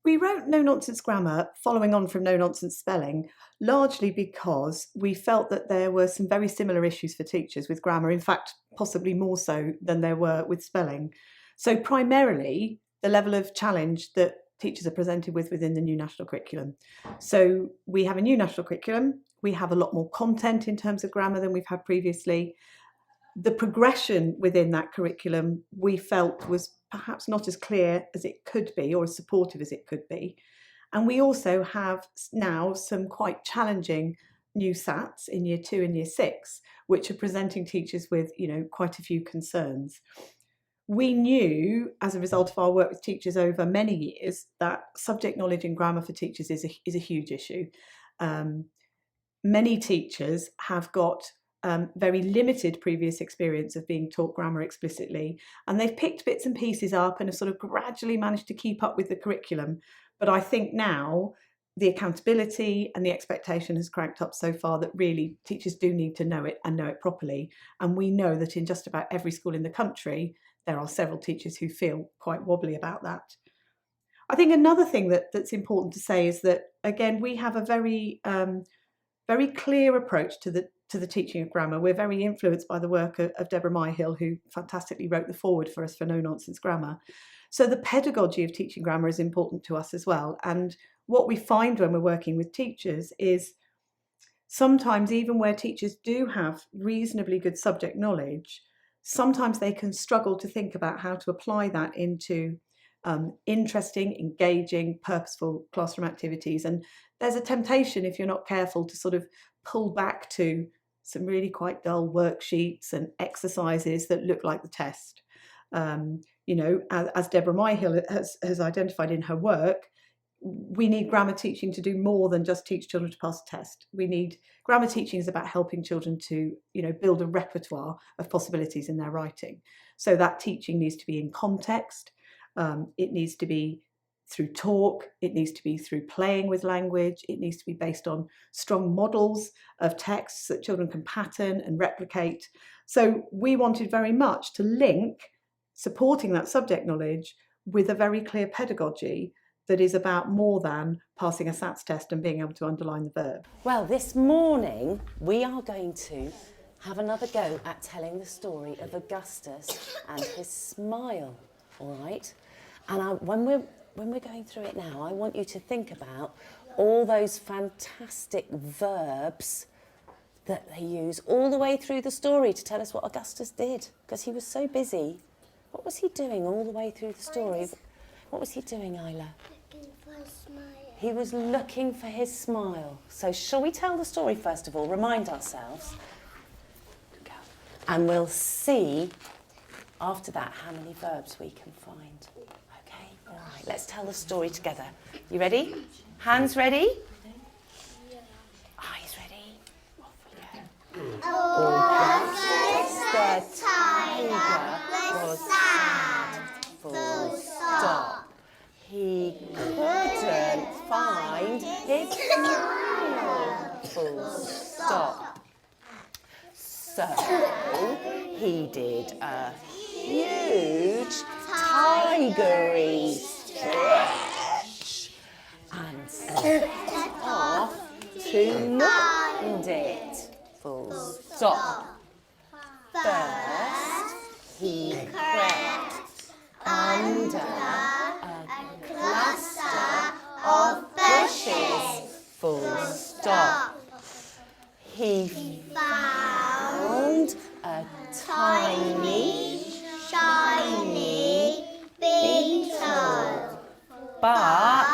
We wrote No Nonsense Grammar following on from No Nonsense Spelling, largely because we felt that there were some very similar issues for teachers with grammar, in fact, possibly more so than there were with spelling. So primarily, the level of challenge that teachers are presented with within the new national curriculum. So we have a new national curriculum, we have a lot more content in terms of grammar than we've had previously. The progression within that curriculum we felt was perhaps not as clear as it could be or as supportive as it could be. And we also have now some quite challenging new SATs in year 2 and year 6, which are presenting teachers with, quite a few concerns. We knew, as a result of our work with teachers over many years, that subject knowledge in grammar for teachers is a huge issue. Many teachers have got very limited previous experience of being taught grammar explicitly, and they've picked bits and pieces up and have sort of gradually managed to keep up with the curriculum. But I think now the accountability and the expectation has cranked up so far that really teachers do need to know it and know it properly. And we know that in just about every school in the country, there are several teachers who feel quite wobbly about that. I think another thing that's important to say is that, again, we have a very clear approach to the teaching of grammar. We're very influenced by the work of Deborah Myhill, who fantastically wrote the foreword for us for No Nonsense Grammar. So the pedagogy of teaching grammar is important to us as well. And what we find when we're working with teachers is sometimes, even where teachers do have reasonably good subject knowledge, sometimes they can struggle to think about how to apply that into interesting, engaging, purposeful classroom activities. And there's a temptation, if you're not careful, to sort of pull back to some really quite dull worksheets and exercises that look like the test. As Deborah Myhill has identified in her work, we need grammar teaching to do more than just teach children to pass a test. Grammar teaching is about helping children to, build a repertoire of possibilities in their writing. So that teaching needs to be in context. It needs to be through talk, it needs to be through playing with language, it needs to be based on strong models of texts that children can pattern and replicate. So we wanted very much to link supporting that subject knowledge with a very clear pedagogy that is about more than passing a SATs test and being able to underline the verb. Well, this morning we are going to have another go at telling the story of Augustus and his smile, all right? And when we're going through it now, I want you to think about all those fantastic verbs that they use all the way through the story to tell us what Augustus did, because he was so busy. What was he doing all the way through the story? What was he doing, Isla? Looking for a smile. He was looking for his smile. So shall we tell the story first of all, remind ourselves, and we'll see after that how many verbs we can find. Okay, all right, let's tell the story together. You ready? Hands ready? Eyes ready? Off we go. Augustus the tiger was sad, full stop. He couldn't find his smile, full stop. So he did a huge tigery stretch and set off to find it, full stop. First he crept under a cluster of bushes, full stop. He found a tiny, shiny beetle, but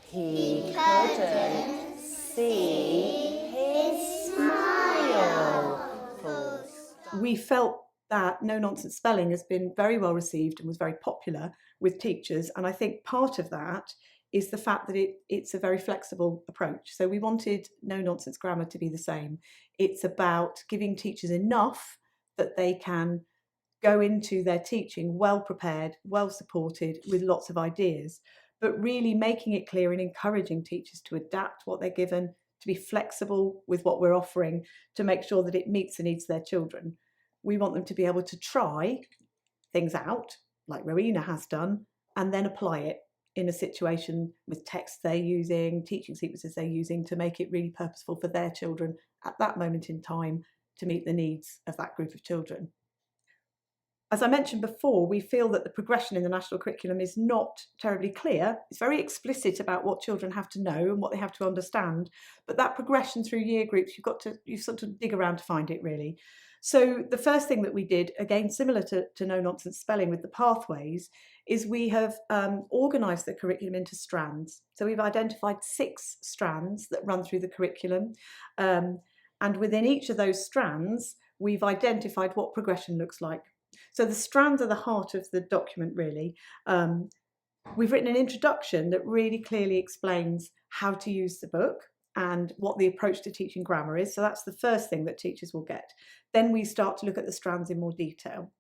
he couldn't see his smile. Full stop. We felt that No Nonsense Spelling has been very well received and was very popular with teachers. And I think part of that is the fact that it's a very flexible approach. So we wanted No Nonsense Grammar to be the same. It's about giving teachers enough that they can go into their teaching well prepared, well supported, with lots of ideas, but really making it clear and encouraging teachers to adapt what they're given, to be flexible with what we're offering, to make sure that it meets the needs of their children. We want them to be able to try things out, like Rowena has done, and then apply it in a situation with texts they're using, teaching sequences they're using to make it really purposeful for their children at that moment in time to meet the needs of that group of children. As I mentioned before, we feel that the progression in the national curriculum is not terribly clear. It's very explicit about what children have to know and what they have to understand, but that progression through year groups, you sort of dig around to find it really. So the first thing that we did, again similar to no nonsense spelling with the pathways, is we have organised the curriculum into strands. So we've identified 6 strands that run through the curriculum, and within each of those strands we've identified what progression looks like. So the strands are the heart of the document really. We've written an introduction that really clearly explains how to use the book and what the approach to teaching grammar is. So that's the first thing that teachers will get. Then we start to look at the strands in more detail.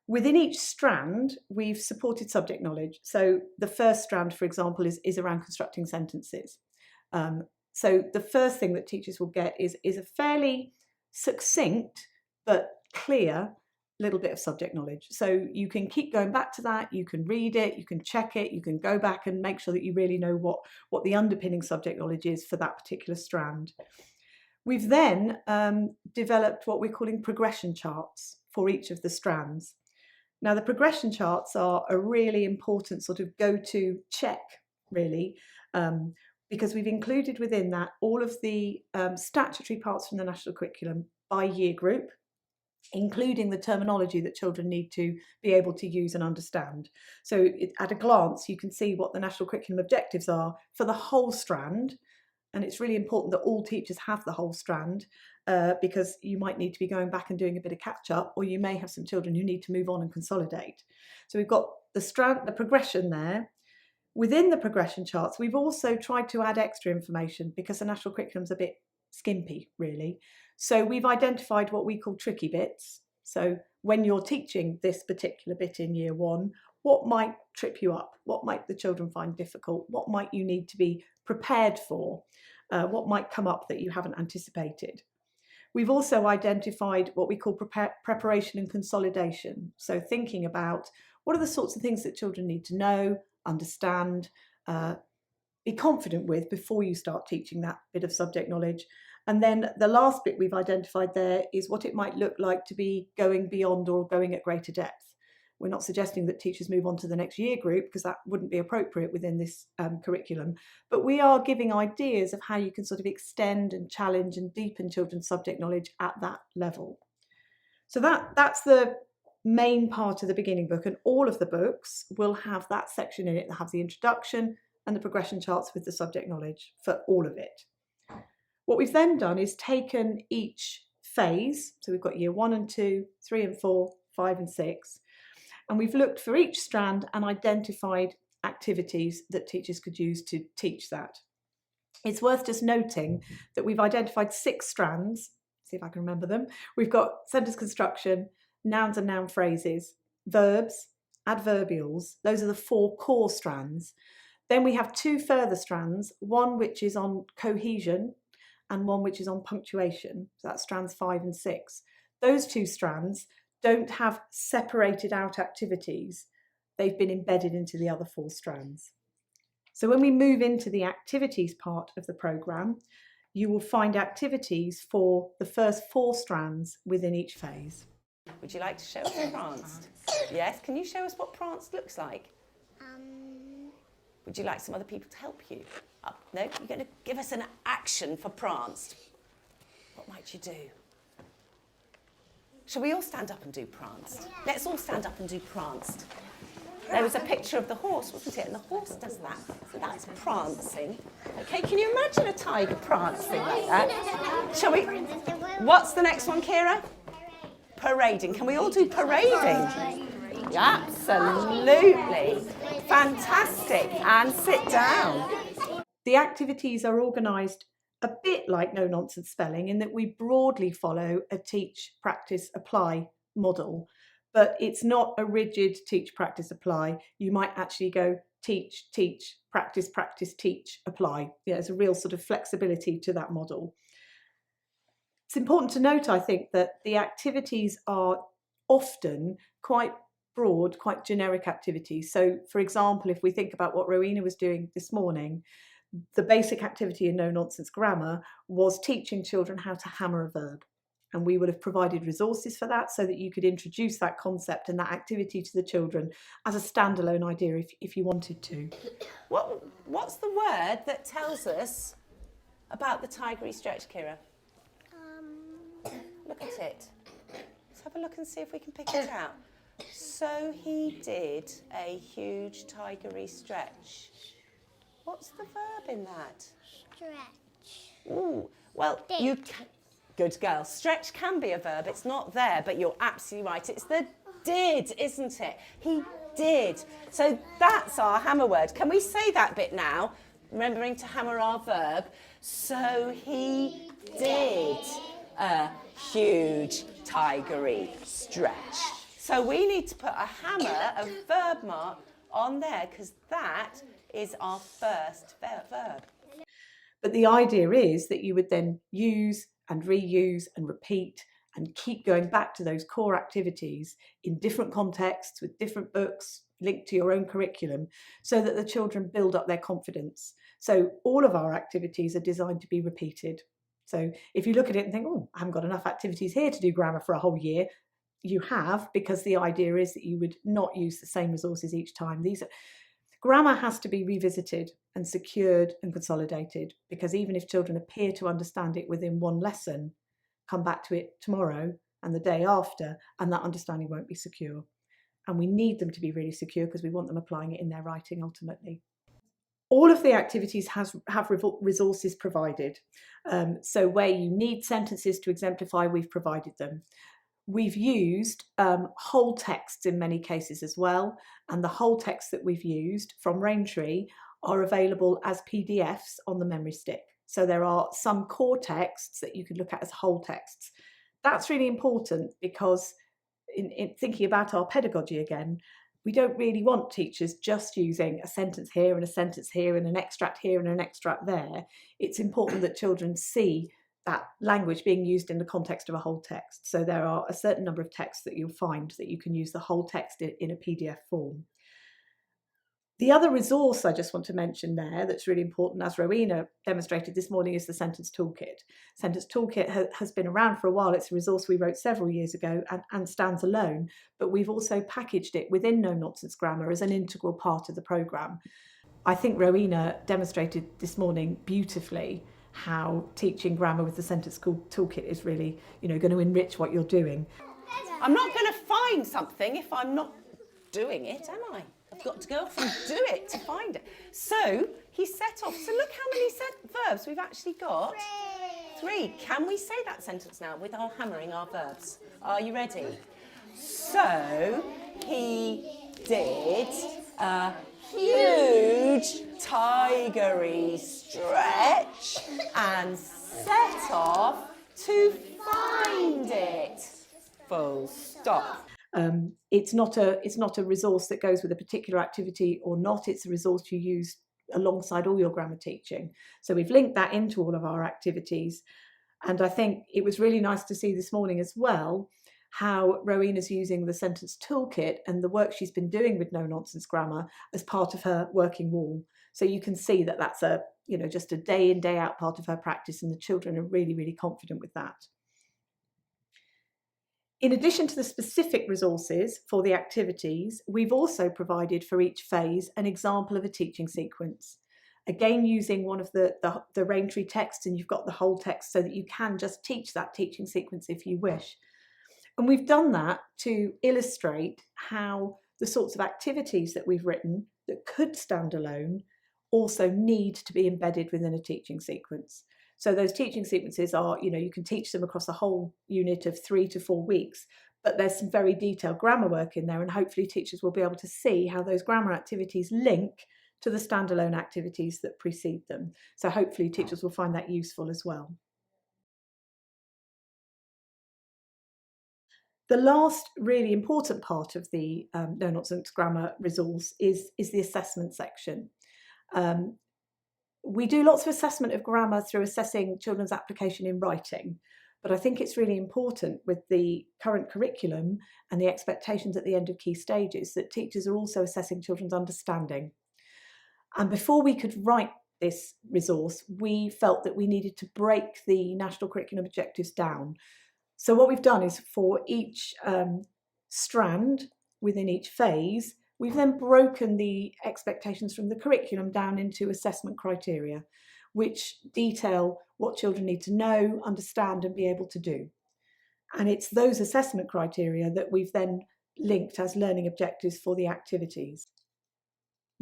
Within each strand, we've supported subject knowledge. So the first strand, for example, is around constructing sentences. So the first thing that teachers will get is a fairly succinct but clear little bit of subject knowledge. So you can keep going back to that, you can read it, you can check it, you can go back and make sure that you really know what the underpinning subject knowledge is for that particular strand. We've then developed what we're calling progression charts for each of the strands. Now the progression charts are a really important sort of go-to check really, because we've included within that all of the statutory parts from the national curriculum by year group, including the terminology that children need to be able to use and understand. So at a glance, you can see what the national curriculum objectives are for the whole strand. And it's really important that all teachers have the whole strand, because you might need to be going back and doing a bit of catch up, or you may have some children who need to move on and consolidate. So we've got the progression there. Within the progression charts, we've also tried to add extra information because the national curriculum's a bit skimpy, really. So we've identified what we call tricky bits. So when you're teaching this particular bit in year 1, what might trip you up? What might the children find difficult? What might you need to be prepared for? What might come up that you haven't anticipated? We've also identified what we call preparation and consolidation. So thinking about what are the sorts of things that children need to know, understand, be confident with before you start teaching that bit of subject knowledge. And then the last bit we've identified there is what it might look like to be going beyond or going at greater depth. We're not suggesting that teachers move on to the next year group because that wouldn't be appropriate within this curriculum, but we are giving ideas of how you can sort of extend and challenge and deepen children's subject knowledge at that level. So that's the main part of the beginning book, and all of the books will have that section in it that has the introduction and the progression charts with the subject knowledge for all of it. What we've then done is taken each phase, so we've got year 1 and 2, 3 and 4, 5 and 6, and we've looked for each strand and identified activities that teachers could use to teach that. It's worth just noting that we've identified 6 strands, see if I can remember them. We've got sentence construction, nouns and noun phrases, verbs, adverbials. Those are the 4 core strands. Then we have 2 further strands, one which is on cohesion and one which is on punctuation. So that's strands 5 and 6. Those 2 strands don't have separated out activities. They've been embedded into the other 4 strands. So when we move into the activities part of the programme, you will find activities for the first 4 strands within each phase. Would you like to show us pranced? Yes, can you show us what pranced looks like? Would you like some other people to help you? No, you're going to give us an action for pranced. What might you do? Shall we all stand up and do pranced? Let's all stand up and do pranced. There was a picture of the horse, wasn't it? And the horse does that. So that's prancing. Okay, can you imagine a tiger prancing like that? Shall we? What's the next one, Kira? Parading. Can we all do parading? Absolutely. Fantastic. And sit down. The activities are organised a bit like no nonsense spelling in that we broadly follow a teach, practice, apply model, but it's not a rigid teach, practice, apply. You might actually go teach, teach, practice, practice, teach, apply. Yeah, there's a real sort of flexibility to that model. It's important to note, I think, that the activities are often quite broad, quite generic activities. So, for example, if we think about what Rowena was doing this morning, the basic activity in No Nonsense Grammar was teaching children how to hammer a verb. And we would have provided resources for that so that you could introduce that concept and that activity to the children as a standalone idea if you wanted to. What's the word that tells us about the tigery stretch, Kira? Look at it. Let's have a look and see if we can pick it out. So he did a huge tigery stretch. What's the verb in that? Stretch. Ooh, well, Did. you can... Good girl. Stretch can be a verb. It's not there, but you're absolutely right. It's the did, isn't it? He did. So that's our hammer word. Can we say that bit now? Remembering to hammer our verb. So he did a huge tigery stretch. So we need to put a hammer, a verb mark, on there because that is our first verb. But the idea is that you would then use and reuse and repeat and keep going back to those core activities in different contexts with different books linked to your own curriculum so that the children build up their confidence. So all of our activities are designed to be repeated. So if you look at it and think, oh, I haven't got enough activities here to do grammar for a whole year, you have, because the idea is that you would not use the same resources each time. Grammar has to be revisited and secured and consolidated, because even if children appear to understand it within one lesson, come back to it tomorrow and the day after, and that understanding won't be secure. And we need them to be really secure because we want them applying it in their writing ultimately. All of the activities have resources provided. So where you need sentences to exemplify, we've provided them. We've used whole texts in many cases as well, and the whole texts that we've used from Raintree are available as PDFs on the memory stick. So there are some core texts that you can look at as whole texts. That's really important because in thinking about our pedagogy again, we don't really want teachers just using a sentence here and a sentence here and an extract here and an extract there. It's important that children see that language being used in the context of a whole text. So there are a certain number of texts that you'll find that you can use the whole text in a PDF form. The other resource I just want to mention there that's really important, as Rowena demonstrated this morning, is the Sentence Toolkit. Sentence Toolkit has been around for a while. It's a resource we wrote several years ago and stands alone, but we've also packaged it within No Nonsense Grammar as an integral part of the programme. I think Rowena demonstrated this morning beautifully how teaching grammar with the Sentence Toolkit is really, going to enrich what you're doing. I'm not going to find something if I'm not doing it, am I? I've got to go off and do it to find it. So he set off. So look how many verbs we've actually got. 3. Can we say that sentence now with our hammering our verbs? Are you ready? So he did a huge tigery stretch and set off to find it. Full stop. It's not a resource that goes with a particular activity or not. It's a resource you use alongside all your grammar teaching. So we've linked that into all of our activities. And I think it was really nice to see this morning as well how Rowena's using the Sentence Toolkit and the work she's been doing with No Nonsense Grammar as part of her working wall. So you can see that that's just a day in, day out part of her practice, and the children are really, really confident with that. In addition to the specific resources for the activities, we've also provided for each phase an example of a teaching sequence. Again, using one of the Raintree texts, and you've got the whole text so that you can just teach that teaching sequence if you wish. And we've done that to illustrate how the sorts of activities that we've written that could stand alone also need to be embedded within a teaching sequence. So those teaching sequences are, you can teach them across a whole unit of 3 to 4 weeks, but there's some very detailed grammar work in there, and hopefully teachers will be able to see how those grammar activities link to the standalone activities that precede them. So hopefully teachers will find that useful as well. The last really important part of the No Nonsense Grammar resource is the assessment section. We do lots of assessment of grammar through assessing children's application in writing, But I think it's really important with the current curriculum and the expectations at the end of key stages that teachers are also assessing children's understanding. And before we could write this resource, we felt that we needed to break the national curriculum objectives down. So what we've done is for each strand within each phase, we've then broken the expectations from the curriculum down into assessment criteria, which detail what children need to know, understand, and be able to do. And it's those assessment criteria that we've then linked as learning objectives for the activities.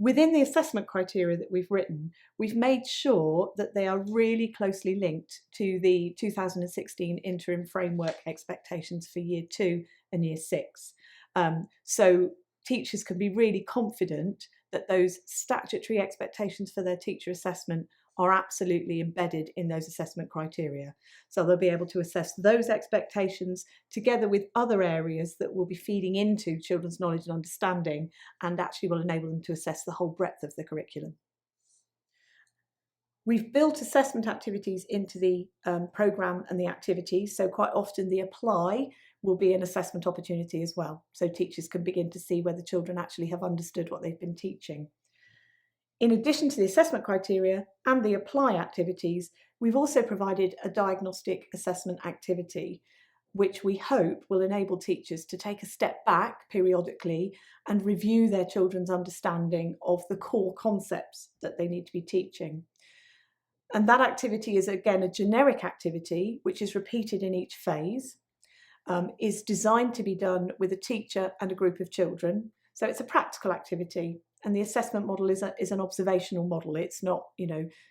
Within the assessment criteria that we've written, we've made sure that they are really closely linked to the 2016 interim framework expectations for Year 2 and Year 6. So teachers can be really confident that those statutory expectations for their teacher assessment are absolutely embedded in those assessment criteria. So they'll be able to assess those expectations together with other areas that will be feeding into children's knowledge and understanding, and actually will enable them to assess the whole breadth of the curriculum. We've built assessment activities into the programme and the activities, so quite often the apply will be an assessment opportunity as well, so teachers can begin to see whether children actually have understood what they've been teaching. In addition to the assessment criteria and the apply activities, we've also provided a diagnostic assessment activity, which we hope will enable teachers to take a step back periodically and review their children's understanding of the core concepts that they need to be teaching. And that activity is, again, a generic activity, which is repeated in each phase, is designed to be done with a teacher and a group of children. So it's a practical activity. And the assessment model is an observational model. It's not,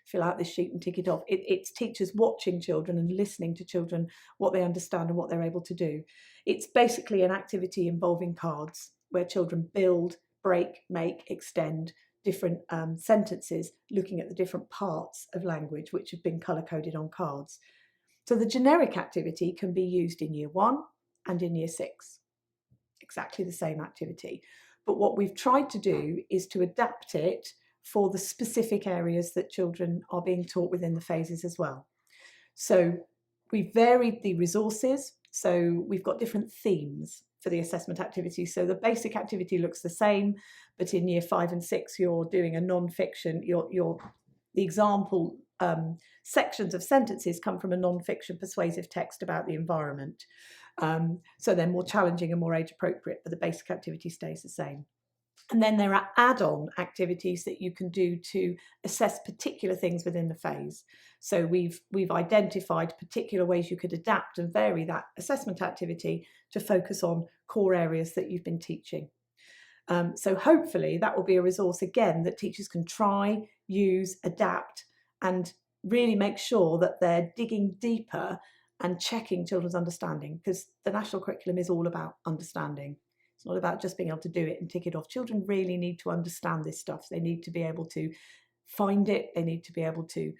fill out this sheet and tick it off. It's teachers watching children and listening to children, what they understand and what they're able to do. It's basically an activity involving cards where children build, break, make, extend different sentences, looking at the different parts of language which have been colour-coded on cards. So the generic activity can be used in Year 1 and in Year 6. Exactly the same activity. But what we've tried to do is to adapt it for the specific areas that children are being taught within the phases as well. So we've varied the resources. So we've got different themes for the assessment activities. So the basic activity looks the same, but in Year 5 and 6, you're doing a non-fiction. The example sections of sentences come from a non-fiction persuasive text about the environment. So they're more challenging and more age appropriate, but the basic activity stays the same. And then there are add-on activities that you can do to assess particular things within the phase. So we've identified particular ways you could adapt and vary that assessment activity to focus on core areas that you've been teaching. So hopefully that will be a resource again that teachers can try, use, adapt, and really make sure that they're digging deeper and checking children's understanding, because the national curriculum is all about understanding. It's not about just being able to do it and tick it off. Children really need to understand this stuff. They need to be able to find it. They need to be able to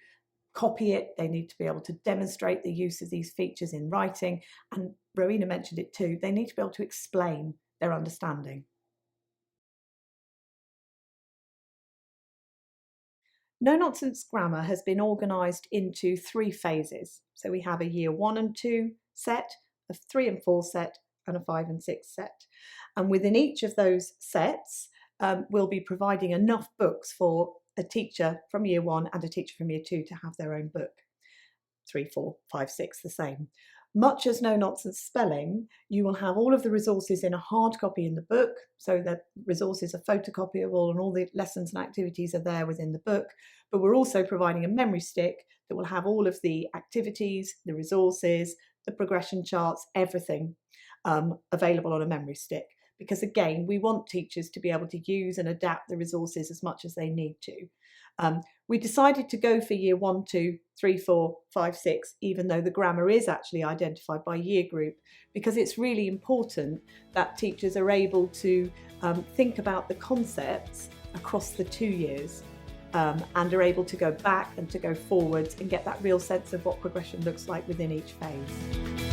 copy it. They need to be able to demonstrate the use of these features in writing. And Rowena mentioned it too. They need to be able to explain their understanding. No Nonsense Grammar has been organised into 3 phases. So we have a Year 1 and 2 set, a 3 and 4 set, and a 5 and 6 set. And within each of those sets, we'll be providing enough books for a teacher from Year 1 and a teacher from Year 2 to have their own book. 3, 4, 5, 6, the same. Much as No Nonsense Spelling, you will have all of the resources in a hard copy in the book, so the resources are photocopyable and all the lessons and activities are there within the book. But we're also providing a memory stick that will have all of the activities, the resources, the progression charts, everything available on a memory stick. Because again, we want teachers to be able to use and adapt the resources as much as they need to. We decided to go for Year 1, 2, 3, 4, 5, 6, even though the grammar is actually identified by year group, because it's really important that teachers are able to think about the concepts across the 2 years and are able to go back and to go forwards and get that real sense of what progression looks like within each phase.